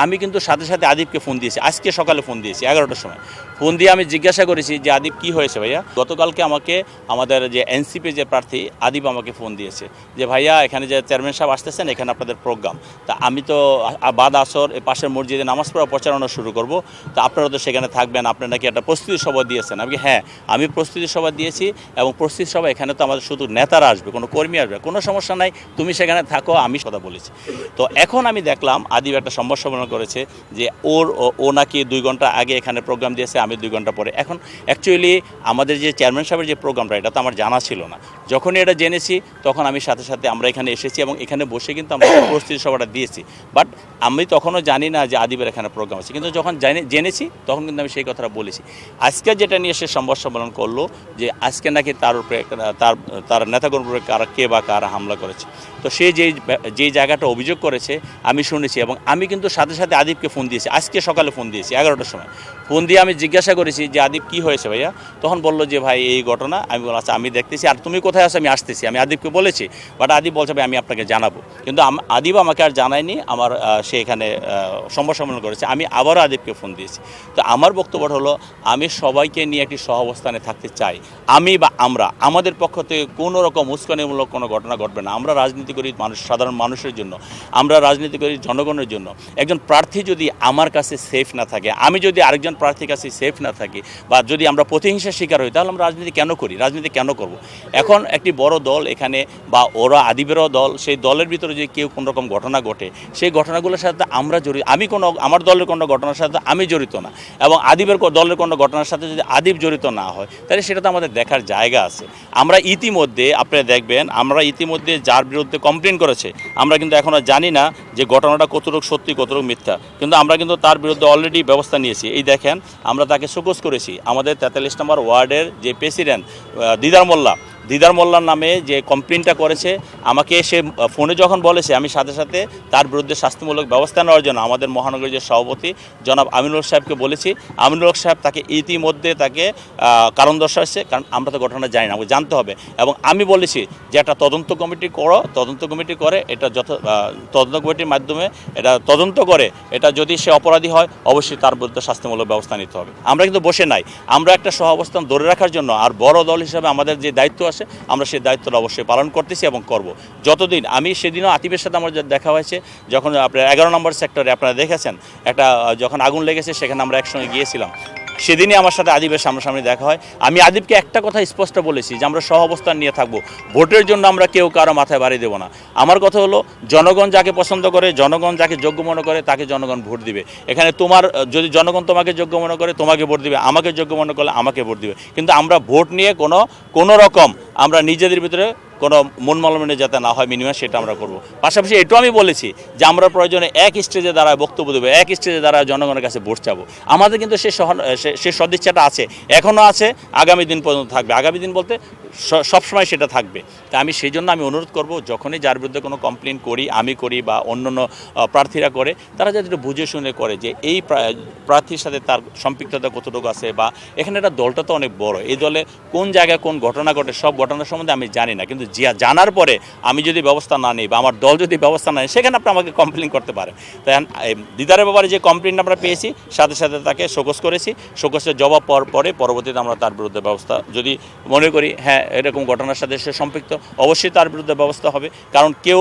আমি কিন্তু সাথে সাথে আদিবকে ফোন দিয়েছি, আজকে সকালে ফোন দিয়েছি 11টার সময়। ফোন দিয়ে আমি জিজ্ঞাসা করেছি যে আদিব কি হয়েছে ভাইয়া। গতকালকে আমাকে আমাদের যে এনসিপি যে প্রার্থী আদিব আমাকে ফোন দিয়েছে যে ভাইয়া এখানে যে চেয়ারম্যান সাহেব আসতেছেন, এখানে আপনাদের প্রোগ্রাম। তা আমি তো বাদ আসর পাশের মসজিদে নামাজ পড়া প্রচারণা শুরু করব, তা আপনারা তো সেখানে থাকবেন, আপনারা নাকি একটা প্রস্তুতি সভা দিয়েছেন। আমি হ্যাঁ, আমি প্রস্তুতি সভা দিয়েছি এবং প্রস্তুতি সভা এখানে তো আমাদের শুধু নেতারা আসবে, কোনো কর্মী আসবে, কোনো সমস্যা নাই, তুমি সেখানে থাকো, আমি কথা বলেছি। তো এখন আমি দেখলাম আদিব একটা সংবাদ সম্মেলন করেছে যে ও নাকি 2 ঘন্টা আগে এখানে প্রোগ্রাম দিয়েছে, আমি 2 ঘন্টা পরে। এখন অ্যাকচুয়ালি আমাদের যে চেয়ারম্যান সাহেবের যে প্রোগ্রামটা, এটা তো আমার জানা ছিল না। যখনই এটা জেনেছি তখন আমি সাথে সাথে আমরা এখানে এসেছি এবং এখানে বসে কিন্তু আমরা প্রস্তুতি সভাটা দিয়েছি। বাট আমি তখনও জানি না যে আদিবের এখানে প্রোগ্রাম আছে, কিন্তু যখন জেনেছি তখন কিন্তু আমি সেই কথাটা বলেছি। আজকে যেটা নিয়ে সে সংবাদ সম্মেলন করলো যে আজকে নাকি তার উপরে তার নেতাকর্মীর কে বা কারা হামলা করেছে। তো সে যেই জায়গাটা অভিযোগ করেছে আমি শুনেছি এবং আমি কিন্তু সাথে সাথে আদিবকে ফোন দিয়েছি, আজকে সকালে ফোন দিয়েছি 11টার সময়। ফোন দিয়ে আমি জিজ্ঞাসা করেছি যে আদিব কি হয়েছে ভাইয়া। তখন বললো যে ভাই এই ঘটনা। আমি বললাম আচ্ছা আমি দেখতেছি, আর তুমি কোথায় আছো, আমি আসতেছি। আমি আদিবকে বলেছি, বাট আদিব বলছে ভাই আমি আপনাকে জানাবো। কিন্তু আদিব আমাকে আর জানায়নি, সে এখানে সংবাদ সম্মেলন করেছে। আমি আবারও আদিবকে ফোন দিয়েছি। তো আমার বক্তব্য হলো আমি সবাইকে নিয়ে একটি সহাবস্থানে থাকতে চাই। আমি বা আমরা আমাদের পক্ষ থেকে কোনো রকম উস্কানিমূলক কোনো ঘটনা ঘটবে না। আমরা রাজনীতি করি সাধারণ মানুষের জন্য, আমরা রাজনীতি করি জনগণের জন্য। একজন প্রার্থী যদি আমার কাছে সেফ না থাকে, আমি যদি আরেকজন প্রার্থীর কাছে সেফ না থাকি, বা যদি আমরা প্রতিহিংসার শিকার হই, তাহলে আমরা রাজনীতি কেন করি, রাজনীতি কেন করব। এখন একটি বড় দল এখানে বা ওরা আদিবেরও দল, সেই দলের ভিতরে যদি কেউ কোনো রকম ঘটনা ঘটে, সেই ঘটনাগুলোর সাথে আমরা জড়িত। আমার দলের কোনো ঘটনার সাথে আমি জড়িত না, এবং আদিবের দলের কোনো ঘটনার সাথে যদি আদিব জড়িত না হয়, তাহলে সেটা তো আমাদের দেখার জায়গা আছে। আমরা ইতিমধ্যে আপনারা দেখবেন, আমরা ইতিমধ্যে যার বিরুদ্ধে কমপ্লেন করেছে, আমরা কিন্তু এখনও জানি না যে ঘটনাটা কতটুকু সত্যি কতটুকু মিথ্যা, কিন্তু আমরা কিন্তু তার বিরুদ্ধে অলরেডি ব্যবস্থা নিয়েছি। এই দেখেন, আমরা তাকে শোকজ করেছি। আমাদের 43 নম্বর ওয়ার্ডের যে প্রেসিডেন্ট দিদার মোল্লার নামে যে কমপ্লেনটা করেছে, আমাকে সে ফোনে যখন বলেছে, আমি সাথে সাথে তার বিরুদ্ধে শাস্তিমূলক ব্যবস্থা নেওয়ার জন্য আমাদের মহানগরীর যে সভাপতি জনাব আমিনুল হক সাহেবকে বলেছি। আমিনুল হক সাহেব তাকে ইতিমধ্যে কারণ দর্শাচ্ছে, কারণ আমরা তো ঘটনা জানি না, আমাকে জানতে হবে। এবং আমি বলেছি যে একটা তদন্ত কমিটি করে এটা তদন্ত কমিটির মাধ্যমে এটা তদন্ত করে, এটা যদি সে অপরাধী হয় অবশ্যই তার বিরুদ্ধে শাস্তিমূলক ব্যবস্থা নিতে হবে। আমরা কিন্তু বসে নাই, আমরা একটা সহাবস্থান ধরে রাখার জন্য, আর বড় দল হিসাবে আমাদের যে দায়িত্ব আছে, আমরা সেই দায়িত্বটা অবশ্যই পালন করতেছি এবং করব। যতদিন আমি সেদিনও আতিবের সাথে আমার দেখা হয়েছে, যখন আপনার 11 নম্বর সেক্টরে আপনারা দেখেছেন যখন আগুন লেগেছে, সেখানে আমরা একসঙ্গে গিয়েছিলাম। সেদিনই আমার সাথে আদিবের সামনাসামনি দেখা হয়। আমি আদিবকে একটা কথা স্পষ্ট বলেছি যে আমরা সহাবস্থান নিয়ে থাকবো, ভোটের জন্য আমরা কেউ কারো মাথায় বাড়ি দেবো না। আমার কথা হলো জনগণ যাকে পছন্দ করে, জনগণ যাকে যোগ্য মনে করে, তাকে জনগণ ভোট দিবে। এখানে যদি জনগণ তোমাকে যোগ্য মনে করে তোমাকে ভোট দিবে, আমাকে যোগ্য মনে করলে আমাকে ভোট দিবে। কিন্তু আমরা ভোট নিয়ে কোনো রকম আমরা নিজেদের ভিতরে কোনো মন মালিন্য যাতে না হয় মিনিমাম, সেটা আমরা করব। পাশাপাশি এটাও আমি বলেছি যে আমরা প্রয়োজনে এক স্টেজে দ্বারায় বক্তব্য দেবো, এক স্টেজে দ্বারা জনগণের কাছে ভোট চাবো। আমাদের কিন্তু সে সদিচ্ছাটা আছে, এখনও আছে, আগামী দিন পর্যন্ত থাকবে। আগামী দিন বলতে সবসময় সেটা থাকবে। তা আমি সেই জন্য আমি অনুরোধ করব, যখনই যার বিরুদ্ধে কোনো কমপ্লেন করি, আমি করি বা অন্য প্রার্থীরা করে, তারা যাতে একটু বুঝে শুনে করে যে এই প্রার্থীর সাথে তার সম্পৃক্ততা কতটুকু আছে, বা এখানে একটা দলটা তো অনেক বড়, এই দলে কোন জায়গায় কোন ঘটনা ঘটে সব ঘটনা সম্বন্ধে আমি জানি না। কিন্তু জানার পরে আমি যদি ব্যবস্থা না নিই বা আমার দল যদি ব্যবস্থা না নেয়, সেখানে আপনি আমাকে কমপ্লেন করতে পারেন। তাই দিদারের ব্যাপারে যে কমপ্লেন আমরা পেয়েছি, সাথে সাথে তাকে শোকজ করেছি। শোকজের জবাব পাওয়ার পরে পরবর্তীতে আমরা তার বিরুদ্ধে ব্যবস্থা, যদি মনে করি হ্যাঁ এরকম ঘটনার সাথে সে সম্পৃক্ত, অবশ্যই তার বিরুদ্ধে ব্যবস্থা হবে। কারণ কেউ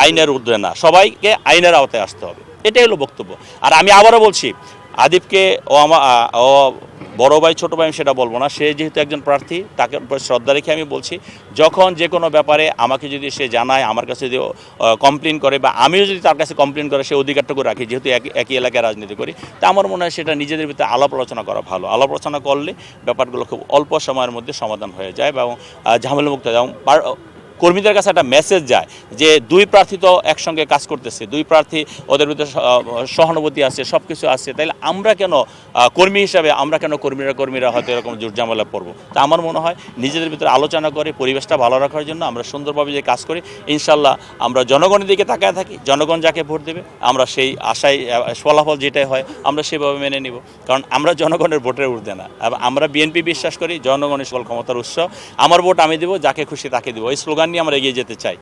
আইনের ঊর্ধ্বে না, সবাইকে আইনের আওতায় আসতে হবে, এটাই হলো বক্তব্য। আর আমি আবারও বলছি, আদিবকে ও বড় ভাই ছোটো ভাই সেটা বলবো না, সে যেহেতু একজন প্রার্থী, তাকে শ্রদ্ধা রেখে আমি বলছি, যখন যে কোনো ব্যাপারে আমাকে যদি সে জানায়, আমার কাছে যদি কমপ্লেন করে, বা আমিও যদি তার কাছে কমপ্লেন করে, সে অধিকারটুকু রাখি, যেহেতু একই এলাকায় রাজনীতি করি। তা আমার মনে হয় সেটা নিজেদের ভিতরে আলাপ আলোচনা করা ভালো। আলাপ আলোচনা করলে ব্যাপারগুলো খুব অল্প সময়ের মধ্যে সমাধান হয়ে যায় এবং ঝামেলামুক্ত হয়। এবং কর্মীদের কাছে একটা মেসেজ যায় যে দুই প্রার্থী তো একসঙ্গে কাজ করতেছে, দুই প্রার্থী, ওদের ভিতরে সহানুভূতি আছে, সব কিছু আছে, তাইলে আমরা কেন কর্মী হিসাবে কর্মীরা হয়তো এরকম জোর ঝামেলা পড়বো। তা আমার মনে হয় নিজেদের ভিতরে আলোচনা করে পরিবেশটা ভালো রাখার জন্য আমরা সুন্দরভাবে যে কাজ করি, ইনশাল্লাহ আমরা জনগণের দিকে তাকায় থাকি, জনগণ যাকে ভোট দেবে আমরা সেই আশায় ফলাফল যেটাই হয় আমরা সেভাবে মেনে নিব। কারণ আমরা জনগণের ভোটের ঊর্ধ্বে না। আমরা বিএনপি বিশ্বাস করি জনগণের সকল ক্ষমতার উৎস, আমার ভোট আমি দেবো, যাকে খুশি তাকে দেবো, এই স্লোগান নিয়ে আমরা এগিয়ে যেতে চাই।